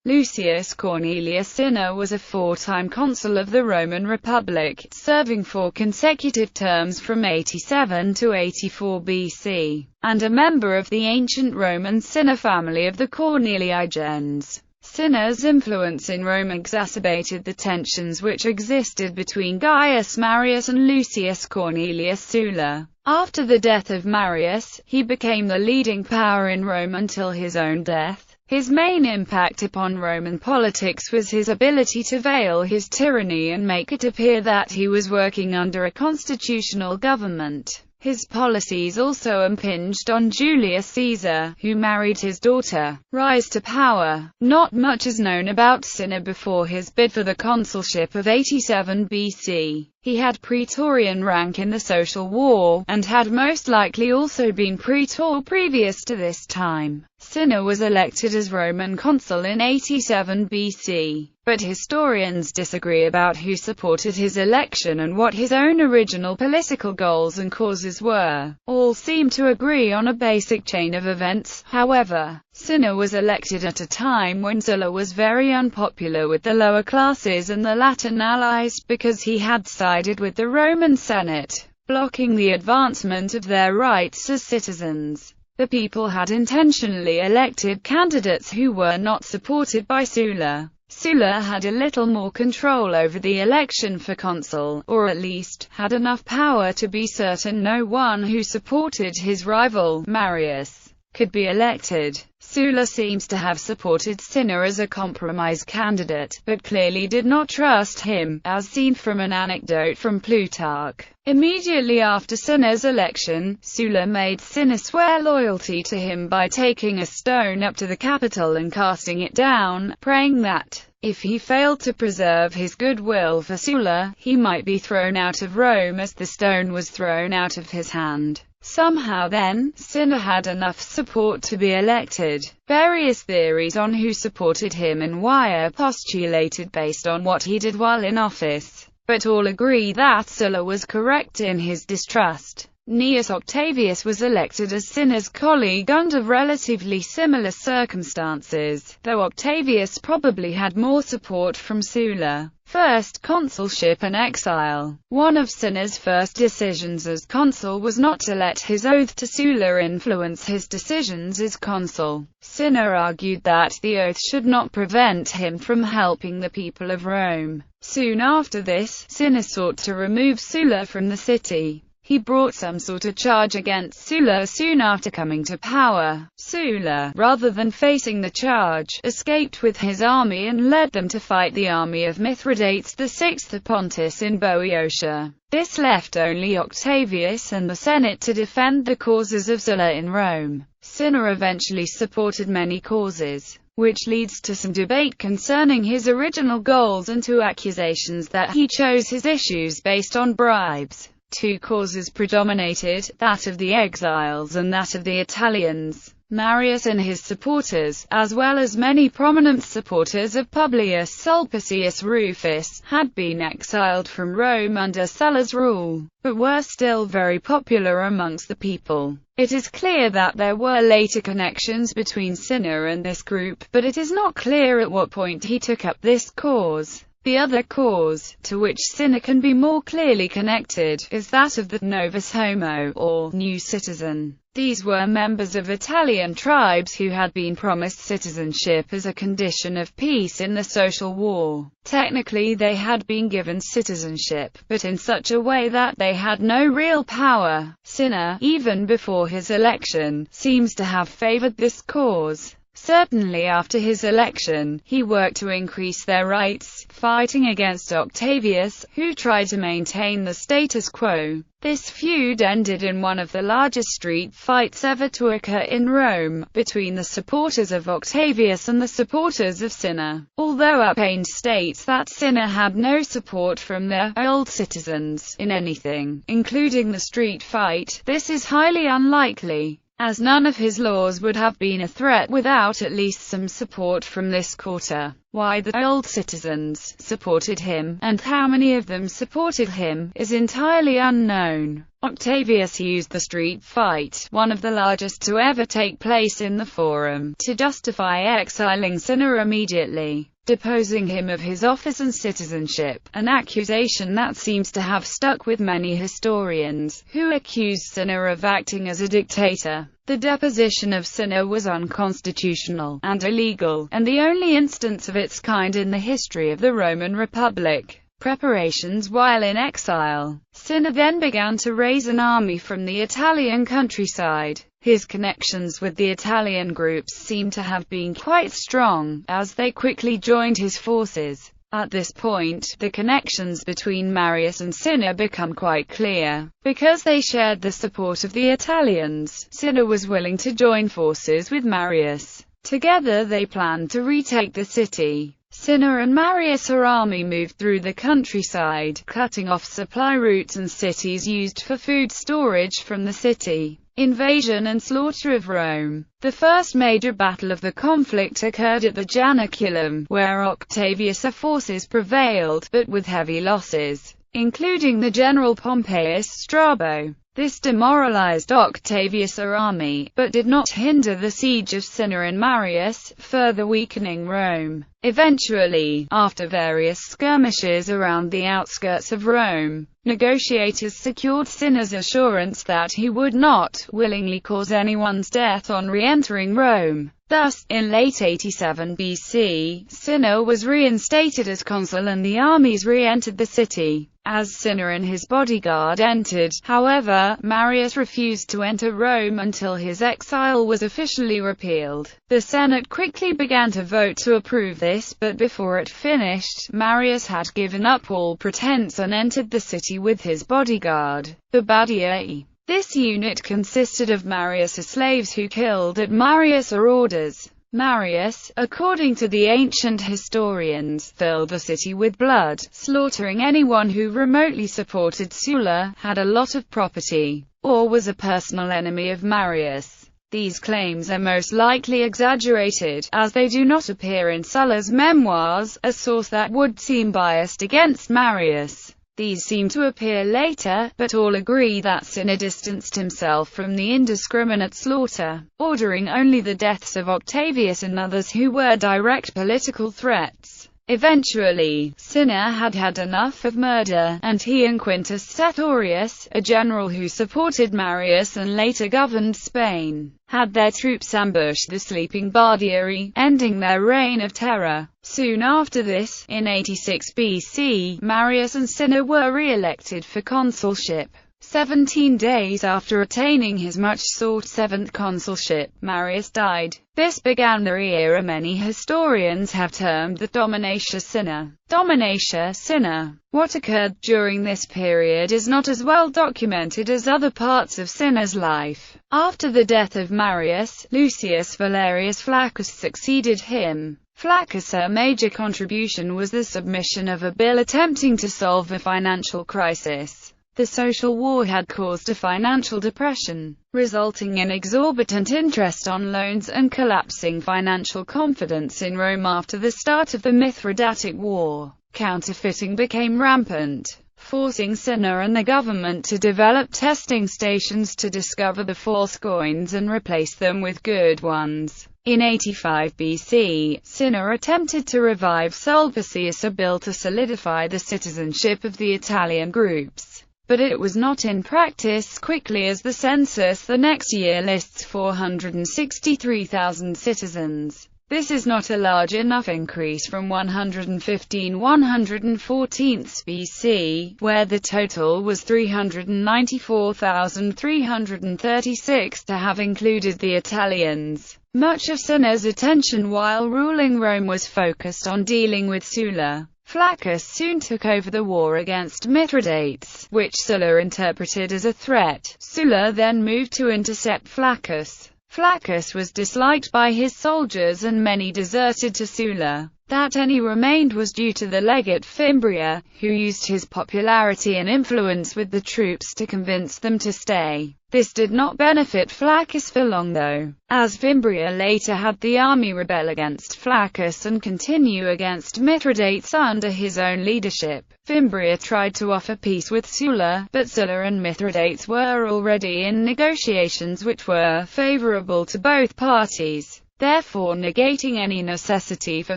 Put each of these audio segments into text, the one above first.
Lucius Cornelius Cinna was a four-time consul of the Roman Republic, serving 4 consecutive terms from 87 to 84 BC, and a member of the ancient Roman Cinna family of the Cornelii gens. Cinna's influence in Rome exacerbated the tensions which existed between Gaius Marius and Lucius Cornelius Sulla. After the death of Marius, he became the leading power in Rome until his own death. His main impact upon Roman politics was his ability to veil his tyranny and make it appear that he was working under a constitutional government. His policies also impinged on Julius Caesar, who married his daughter. Rise to power. Not much is known about Cinna before his bid for the consulship of 87 BC. He had praetorian rank in the social war, and had most likely also been praetor previous to this time. Cinna was elected as Roman consul in 87 BC, but historians disagree about who supported his election and what his own original political goals and causes were. All seem to agree on a basic chain of events, however. Cinna was elected at a time when Sulla was very unpopular with the lower classes and the Latin allies because he had sided with the Roman Senate, blocking the advancement of their rights as citizens. The people had intentionally elected candidates who were not supported by Sulla. Sulla had a little more control over the election for consul, or at least, had enough power to be certain no one who supported his rival, Marius, could be elected. Sulla seems to have supported Cinna as a compromise candidate, but clearly did not trust him, as seen from an anecdote from Plutarch. Immediately after Cinna's election, Sulla made Cinna swear loyalty to him by taking a stone up to the Capitol and casting it down, praying that, if he failed to preserve his goodwill for Sulla, he might be thrown out of Rome as the stone was thrown out of his hand. Somehow then, Cinna had enough support to be elected. Various theories on who supported him and why are postulated based on what he did while in office, but all agree that Sulla was correct in his distrust. Gnaeus Octavius was elected as Cinna's colleague under relatively similar circumstances, though Octavius probably had more support from Sulla. First consulship and exile. One of Cinna's first decisions as consul was not to let his oath to Sulla influence his decisions as consul. Cinna argued that the oath should not prevent him from helping the people of Rome. Soon after this, Cinna sought to remove Sulla from the city. He brought some sort of charge against Sulla soon after coming to power. Sulla, rather than facing the charge, escaped with his army and led them to fight the army of Mithridates VI of Pontus in Boeotia. This left only Octavius and the Senate to defend the causes of Sulla in Rome. Cinna eventually supported many causes, which leads to some debate concerning his original goals and to accusations that he chose his issues based on bribes. 2 causes predominated, that of the exiles and that of the Italians. Marius and his supporters, as well as many prominent supporters of Publius Sulpicius Rufus, had been exiled from Rome under Sulla's rule, but were still very popular amongst the people. It is clear that there were later connections between Cinna and this group, but it is not clear at what point he took up this cause. The other cause, to which Cinna can be more clearly connected, is that of the novus homo, or new citizen. These were members of Italian tribes who had been promised citizenship as a condition of peace in the social war. Technically they had been given citizenship, but in such a way that they had no real power. Cinna, even before his election, seems to have favored this cause. Certainly after his election, he worked to increase their rights, fighting against Octavius, who tried to maintain the status quo. This feud ended in one of the largest street fights ever to occur in Rome, between the supporters of Octavius and the supporters of Cinna. Although Appian states that Cinna had no support from the old citizens in anything, including the street fight, this is highly unlikely, as none of his laws would have been a threat without at least some support from this quarter. Why the old citizens supported him, and how many of them supported him, is entirely unknown. Octavius used the street fight, one of the largest to ever take place in the Forum, to justify exiling Cinna immediately, deposing him of his office and citizenship, an accusation that seems to have stuck with many historians, who accused Cinna of acting as a dictator. The deposition of Cinna was unconstitutional and illegal, and the only instance of its kind in the history of the Roman Republic. Preparations while in exile. Cinna then began to raise an army from the Italian countryside. His connections with the Italian groups seem to have been quite strong, as they quickly joined his forces. At this point, the connections between Marius and Cinna become quite clear. Because they shared the support of the Italians, Cinna was willing to join forces with Marius. Together they planned to retake the city. Cinna and Marius' army moved through the countryside, cutting off supply routes and cities used for food storage from the city. Invasion and slaughter of Rome. The first major battle of the conflict occurred at the Janiculum, where Octavius' forces prevailed, but with heavy losses, including the general Pompeius Strabo. This demoralized Octavius' army, but did not hinder the siege of Cinna and Marius, further weakening Rome. Eventually, after various skirmishes around the outskirts of Rome, negotiators secured Cinna's assurance that he would not willingly cause anyone's death on re-entering Rome. Thus, in late 87 BC, Cinna was reinstated as consul and the armies re-entered the city. As Cinna and his bodyguard entered, however, Marius refused to enter Rome until his exile was officially repealed. The Senate quickly began to vote to approve this, but before it finished, Marius had given up all pretense and entered the city with his bodyguard, the Badiae. This unit consisted of Marius' slaves who killed at Marius' orders. Marius, according to the ancient historians, filled the city with blood, slaughtering anyone who remotely supported Sulla, had a lot of property, or was a personal enemy of Marius. These claims are most likely exaggerated, as they do not appear in Sulla's memoirs, a source that would seem biased against Marius. These seem to appear later, but all agree that Cinna distanced himself from the indiscriminate slaughter, ordering only the deaths of Octavius and others who were direct political threats. Eventually, Cinna had had enough of murder, and he and Quintus Sertorius, a general who supported Marius and later governed Spain, had their troops ambush the sleeping Badiae, ending their reign of terror. Soon after this, in 86 BC, Marius and Cinna were re-elected for consulship. 17 days after attaining his much-sought seventh consulship, Marius died. This began the era many historians have termed the Dominatia Cinna. Dominatia Cinna. What occurred during this period is not as well documented as other parts of Cinna's life. After the death of Marius, Lucius Valerius Flaccus succeeded him. Flaccus' major contribution was the submission of a bill attempting to solve a financial crisis. The social war had caused a financial depression, resulting in exorbitant interest on loans and collapsing financial confidence in Rome after the start of the Mithridatic War. Counterfeiting became rampant, forcing Cinna and the government to develop testing stations to discover the false coins and replace them with good ones. In 85 BC, Cinna attempted to revive Sulpicius, a bill to solidify the citizenship of the Italian groups. But it was not in practice quickly, as the census the next year lists 463,000 citizens. This is not a large enough increase from 114 BC, where the total was 394,336, to have included the Italians. Much of Cinna's attention while ruling Rome was focused on dealing with Sulla. Flaccus soon took over the war against Mithridates, which Sulla interpreted as a threat. Sulla then moved to intercept Flaccus. Flaccus was disliked by his soldiers and many deserted to Sulla. That any remained was due to the legate Fimbria, who used his popularity and influence with the troops to convince them to stay. This did not benefit Flaccus for long though, as Fimbria later had the army rebel against Flaccus and continue against Mithridates under his own leadership. Fimbria tried to offer peace with Sulla, but Sulla and Mithridates were already in negotiations which were favorable to both parties, therefore negating any necessity for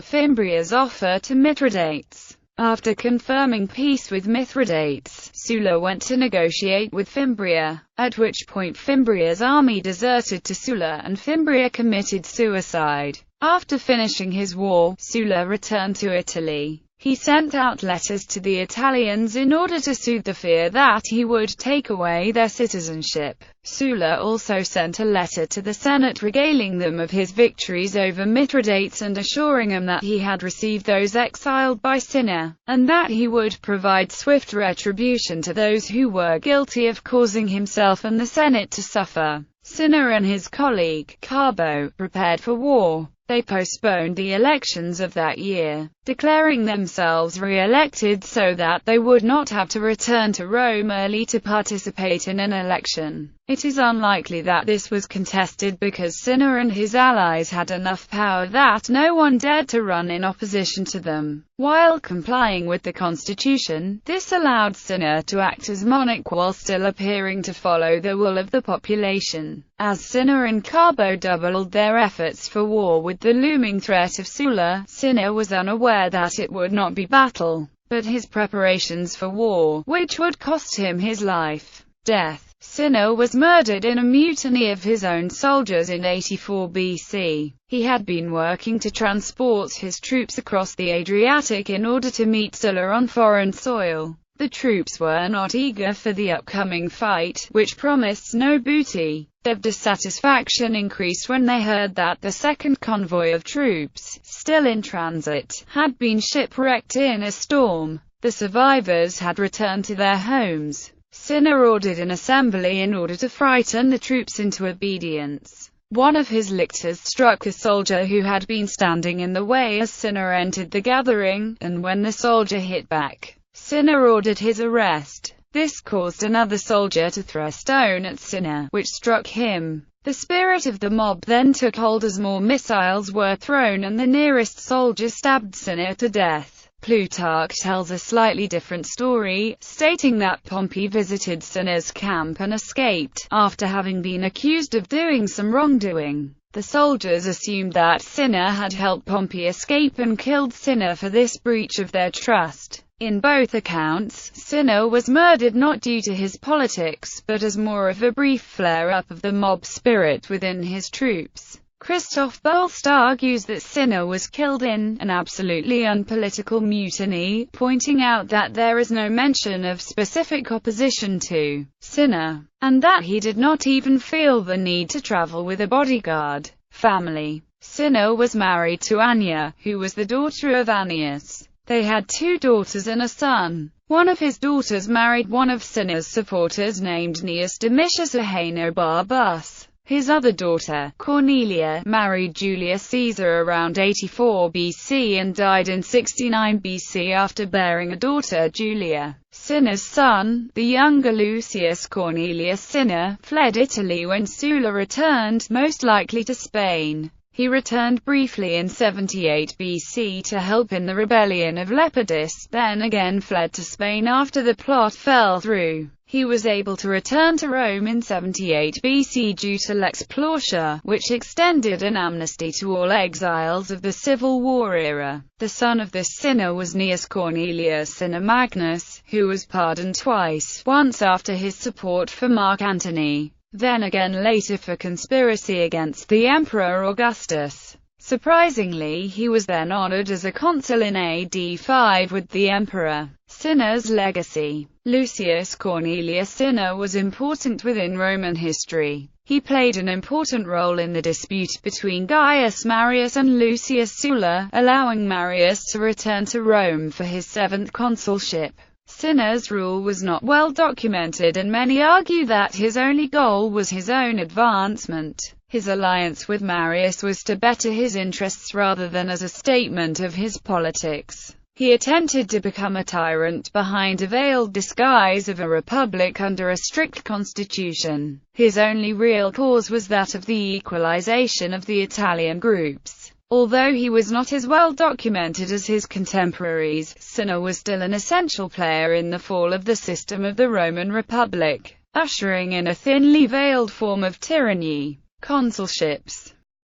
Fimbria's offer to Mithridates. After confirming peace with Mithridates, Sulla went to negotiate with Fimbria, at which point Fimbria's army deserted to Sulla and Fimbria committed suicide. After finishing his war, Sulla returned to Italy. He sent out letters to the Italians in order to soothe the fear that he would take away their citizenship. Sulla also sent a letter to the Senate regaling them of his victories over Mithridates and assuring them that he had received those exiled by Cinna, and that he would provide swift retribution to those who were guilty of causing himself and the Senate to suffer. Cinna and his colleague, Carbo, prepared for war. They postponed the elections of that year, declaring themselves re-elected so that they would not have to return to Rome early to participate in an election. It is unlikely that this was contested because Cinna and his allies had enough power that no one dared to run in opposition to them. While complying with the constitution, this allowed Cinna to act as monarch while still appearing to follow the will of the population. As Cinna and Carbo doubled their efforts for war with the looming threat of Sulla, Cinna was unaware that it would not be battle, but his preparations for war, which would cost him his life. Death. Cinna was murdered in a mutiny of his own soldiers in 84 BC. He had been working to transport his troops across the Adriatic in order to meet Sulla on foreign soil. The troops were not eager for the upcoming fight, which promised no booty. Their dissatisfaction increased when they heard that the second convoy of troops, still in transit, had been shipwrecked in a storm. The survivors had returned to their homes. Cinna ordered an assembly in order to frighten the troops into obedience. One of his lictors struck a soldier who had been standing in the way as Cinna entered the gathering, and when the soldier hit back, Cinna ordered his arrest. This caused another soldier to throw a stone at Cinna, which struck him. The spirit of the mob then took hold as more missiles were thrown and the nearest soldier stabbed Cinna to death. Plutarch tells a slightly different story, stating that Pompey visited Cinna's camp and escaped, after having been accused of doing some wrongdoing. The soldiers assumed that Cinna had helped Pompey escape and killed Cinna for this breach of their trust. In both accounts, Cinna was murdered not due to his politics, but as more of a brief flare-up of the mob spirit within his troops. Christoph Bolst argues that Cinna was killed in an absolutely unpolitical mutiny, pointing out that there is no mention of specific opposition to Cinna, and that he did not even feel the need to travel with a bodyguard. Family. Cinna was married to Annia, who was the daughter of Annius. They had 2 daughters and a son. One of his daughters married one of Cinna's supporters named Gnaeus Domitius Ahenobarbus. His other daughter, Cornelia, married Julius Caesar around 84 BC and died in 69 BC after bearing a daughter, Julia. Cinna's son, the younger Lucius Cornelius Cinna, fled Italy when Sulla returned, most likely to Spain. He returned briefly in 78 BC to help in the rebellion of Lepidus, then again fled to Spain after the plot fell through. He was able to return to Rome in 78 BC due to Lex Plautia, which extended an amnesty to all exiles of the Civil War era. The son of this Cinna was Gnaeus Cornelius Cinna Magnus, who was pardoned twice, once after his support for Mark Antony, then again later for conspiracy against the Emperor Augustus. Surprisingly, he was then honored as a consul in AD 5 with the emperor. Cinna's legacy. Lucius Cornelius Cinna was important within Roman history. He played an important role in the dispute between Gaius Marius and Lucius Sulla, allowing Marius to return to Rome for his 7th consulship. Cinna's rule was not well documented and many argue that his only goal was his own advancement. His alliance with Marius was to better his interests rather than as a statement of his politics. He attempted to become a tyrant behind a veiled disguise of a republic under a strict constitution. His only real cause was that of the equalization of the Italian groups. Although he was not as well documented as his contemporaries, Cinna was still an essential player in the fall of the system of the Roman Republic, ushering in a thinly veiled form of tyranny. Consulships.